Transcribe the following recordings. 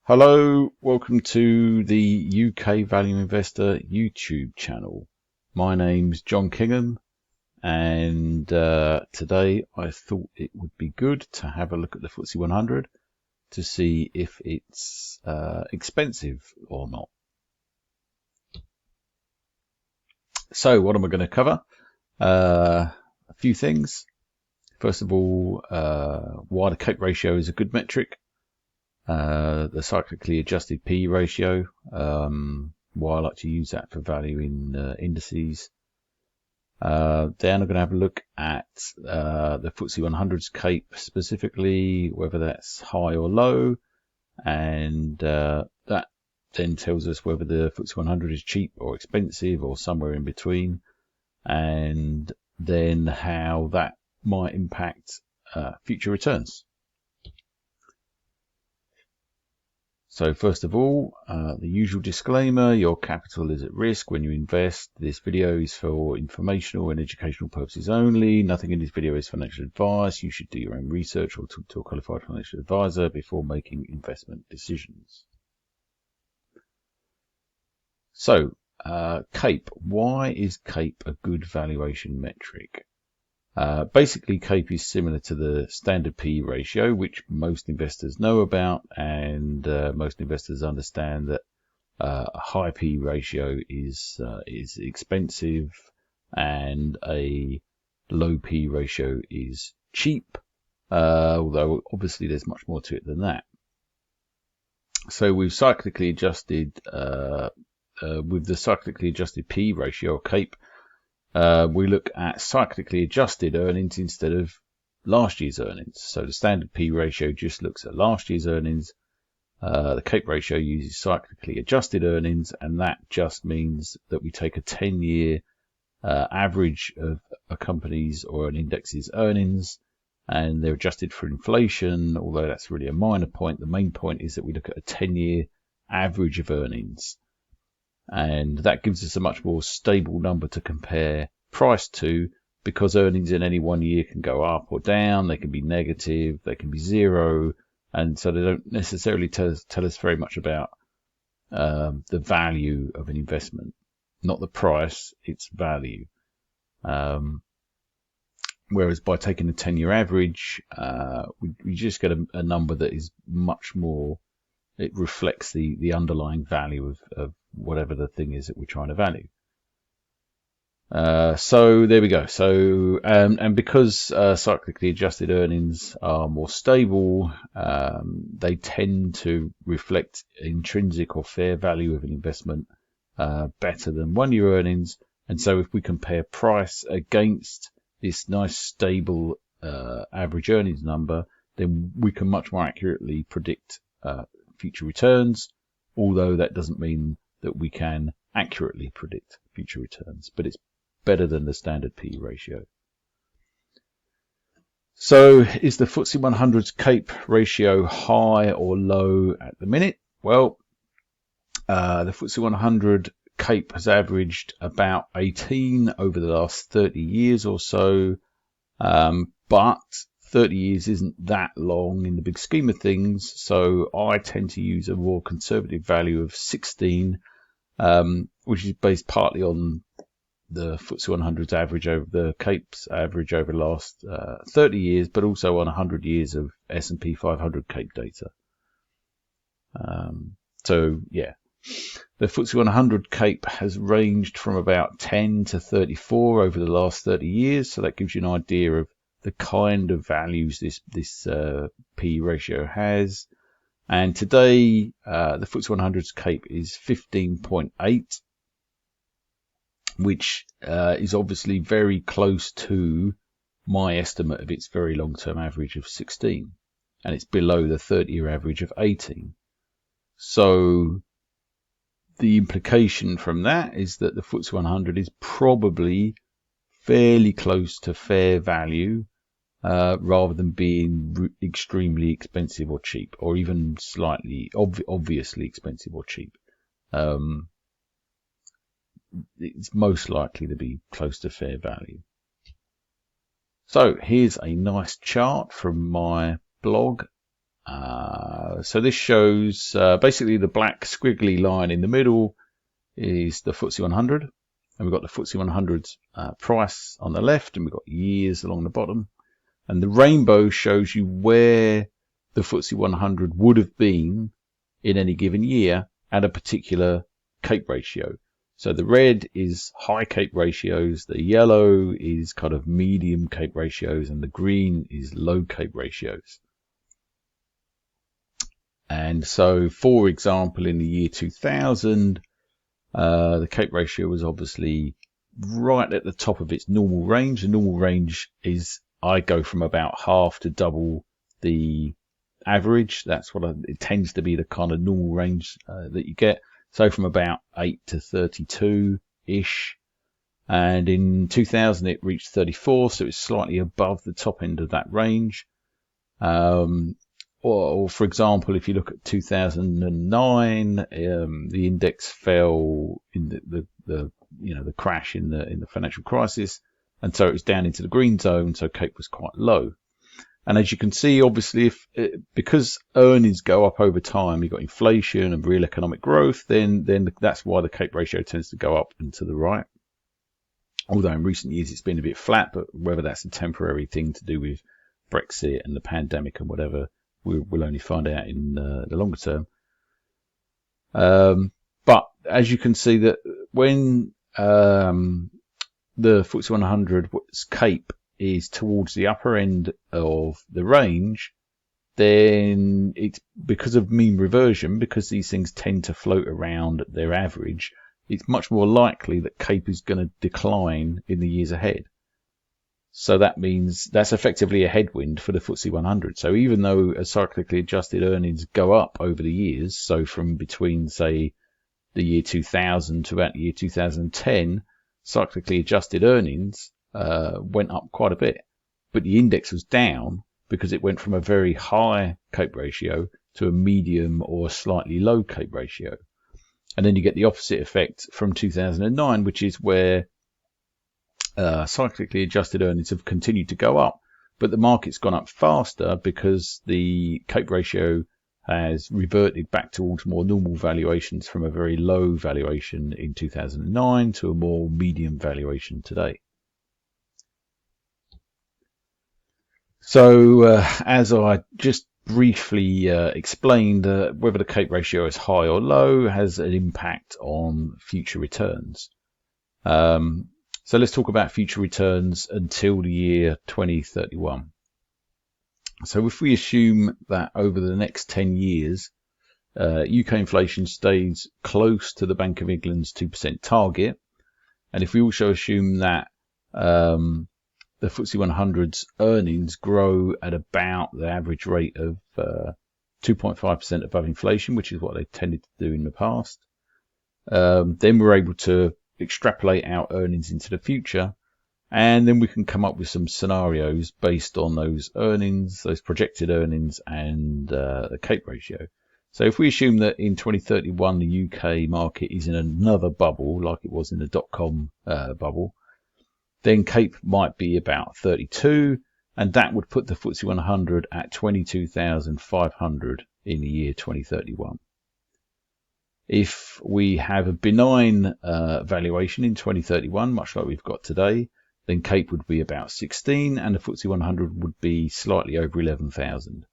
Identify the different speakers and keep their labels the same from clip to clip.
Speaker 1: Hello, welcome to the UK Value Investor YouTube channel. My name's John Kingham, and today I thought it would be good to have a look at the FTSE 100 to see if it's expensive or not. So what am I going to cover? A few things. First of all, why the CAPE ratio is a good metric. The cyclically adjusted PE ratio, why I like to use that for valuing indices. Then I'm going to have a look at the FTSE 100's CAPE specifically, whether that's high or low, and that then tells us whether the FTSE 100 is cheap or expensive or somewhere in between, and then how that might impact future returns. So first of all, the usual disclaimer, your capital is at risk when you invest. This video is for informational and educational purposes only. Nothing in this video is financial advice. You should do your own research or talk to a qualified financial advisor before making investment decisions. So, CAPE. Why is CAPE a good valuation metric? Basically, CAPE is similar to the standard PE ratio, which most investors know about, and most investors understand that a high PE ratio is expensive, and a low PE ratio is cheap. Although obviously there's much more to it than that. So we've cyclically adjusted with the cyclically adjusted PE ratio, or CAPE. We look at cyclically adjusted earnings instead of last year's earnings. So the standard P ratio just looks at last year's earnings. The CAPE ratio uses cyclically adjusted earnings, and that just means that we take a 10-year average of a company's or an index's earnings, and they're adjusted for inflation, although that's really a minor point. The main point is that we look at a 10-year average of earnings. And that gives us a much more stable number to compare price to, because earnings in any one year can go up or down, they can be negative, they can be zero, and so they don't necessarily tell us very much about the value of an investment. Not the price, it's value. Whereas by taking a 10-year average, we just get a number that is much more, it reflects the underlying value of whatever the thing is that we're trying to value. So there we go. So and because cyclically adjusted earnings are more stable, they tend to reflect intrinsic or fair value of an investment better than one-year earnings. And so if we compare price against this nice stable average earnings number, then we can much more accurately predict future returns, although that doesn't mean that we can accurately predict future returns, but it's better than the standard PE ratio. So is the FTSE 100's CAPE ratio high or low at the minute? Well, the FTSE 100 CAPE has averaged about 18 over the last 30 years or so, but 30 years isn't that long in the big scheme of things, so I tend to use a more conservative value of 16, which is based partly on the FTSE 100's average over the CAPE's average over the last 30 years, but also on 100 years of S&P 500 CAPE data. So yeah, the FTSE 100 CAPE has ranged from about 10 to 34 over the last 30 years, so that gives you an idea of the kind of values this PE ratio has. And today, the FTSE 100's CAPE is 15.8, which is obviously very close to my estimate of its very long-term average of 16, and it's below the 30-year average of 18. So the implication from that is that the FTSE 100 is probably fairly close to fair value, rather than being extremely expensive or cheap, or even slightly obviously expensive or cheap. It's most likely to be close to fair value. So here's a nice chart from my blog So this shows basically the black squiggly line in the middle is the FTSE 100, and we've got the FTSE 100's price on the left, and we've got years along the bottom. And the rainbow shows you where the FTSE 100 would have been in any given year at a particular CAPE ratio. So the red is high CAPE ratios, the yellow is kind of medium CAPE ratios, and the green is low CAPE ratios. And so, for example, in the year 2000, the CAPE ratio was obviously right at the top of its normal range. The normal range is, I go from about half to double the average. That's what it tends to be, the kind of normal range that you get. So from about 8 to 32-ish. And in 2000, it reached 34, so it's slightly above the top end of that range. Or for example, if you look at 2009, the index fell in the crash in the financial crisis, and so it was down into the green zone. So CAPE was quite low. And as you can see, obviously, because earnings go up over time, you've got inflation and real economic growth, then that's why the CAPE ratio tends to go up and to the right. Although in recent years it's been a bit flat, but whether that's a temporary thing to do with Brexit and the pandemic and whatever, we'll only find out in the longer term. But as you can see, that when the FTSE 100's CAPE is towards the upper end of the range, then it's because of mean reversion, because these things tend to float around their average, it's much more likely that CAPE is going to decline in the years ahead. So that means that's effectively a headwind for the FTSE 100. So even though a cyclically adjusted earnings go up over the years, so from between, say, the year 2000 to about the year 2010, cyclically adjusted earnings went up quite a bit. But the index was down because it went from a very high CAPE ratio to a medium or slightly low CAPE ratio. And then you get the opposite effect from 2009, which is where cyclically adjusted earnings have continued to go up, but the market's gone up faster because the CAPE ratio has reverted back towards more normal valuations from a very low valuation in 2009 to a more medium valuation today. So as I just briefly explained, whether the CAPE ratio is high or low has an impact on future returns. So let's talk about future returns until the year 2031. So if we assume that over the next 10 years, UK inflation stays close to the Bank of England's 2% target, and if we also assume that the FTSE 100's earnings grow at about the average rate of 2.5% above inflation, which is what they tended to do in the past, then we're able to extrapolate our earnings into the future, and then we can come up with some scenarios based on those earnings, those projected earnings, and the CAPE ratio. So if we assume that in 2031 the UK market is in another bubble like it was in the dot-com bubble, then CAPE might be about 32, and that would put the FTSE 100 at 22,500 in the year 2031. If we have a benign valuation in 2031, much like we've got today, then CAPE would be about 16, and the FTSE 100 would be slightly over 11,000.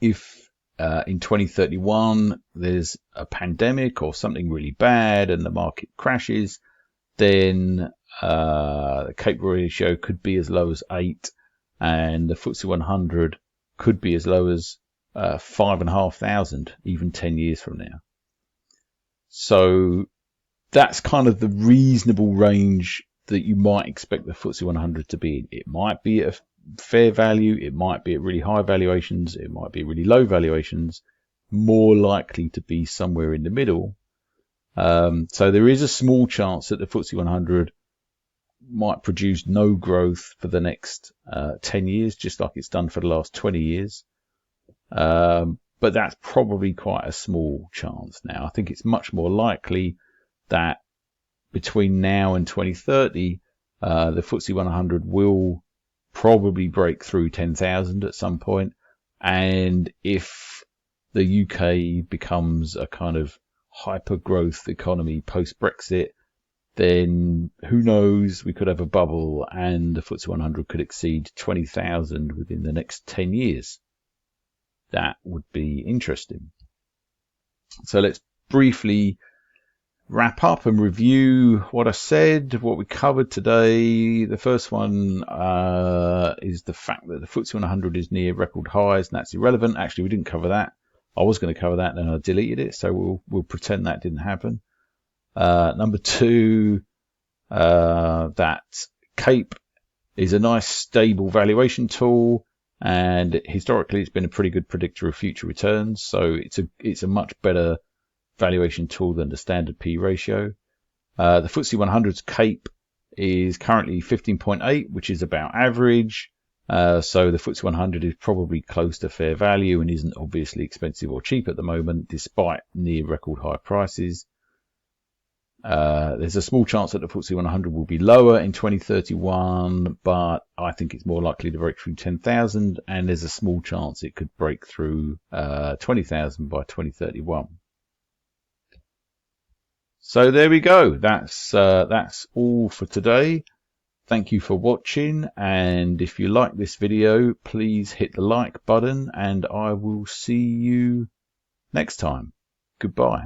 Speaker 1: If in 2031 there's a pandemic or something really bad and the market crashes, then the CAPE ratio could be as low as 8, and the FTSE 100 could be as low as 5,500, even 10 years from now. So that's kind of the reasonable range that you might expect the FTSE 100 to be in. It might be at a fair value, it might be at really high valuations, it might be at really low valuations, more likely to be somewhere in the middle. So there is a small chance that the FTSE 100 might produce no growth for the next 10 years, just like it's done for the last 20 years. But that's probably quite a small chance now. I think it's much more likely that between now and 2030, the FTSE 100 will probably break through 10,000 at some point, And if the UK becomes a kind of hyper-growth economy post-Brexit, then who knows, we could have a bubble and the FTSE 100 could exceed 20,000 within the next 10 years. That would be interesting. So let's briefly wrap up and review what I said, what we covered today. The first one is the fact that the FTSE 100 is near record highs, and that's irrelevant. Actually, we didn't cover that. I was going to cover that, and I deleted it, so we'll pretend that didn't happen. Number two, that CAPE is a nice stable valuation tool, and historically it's been a pretty good predictor of future returns. So it's a much better valuation tool than the standard P ratio. The FTSE 100's CAPE is currently 15.8, which is about average. So the FTSE 100 is probably close to fair value and isn't obviously expensive or cheap at the moment, despite near record high prices. There's a small chance that the FTSE 100 will be lower in 2031, but I think it's more likely to break through 10,000, and there's a small chance it could break through 20,000 by 2031. So there we go. That's all for today. Thank you for watching, and if you like this video, please hit the like button, and I will see you next time. Goodbye.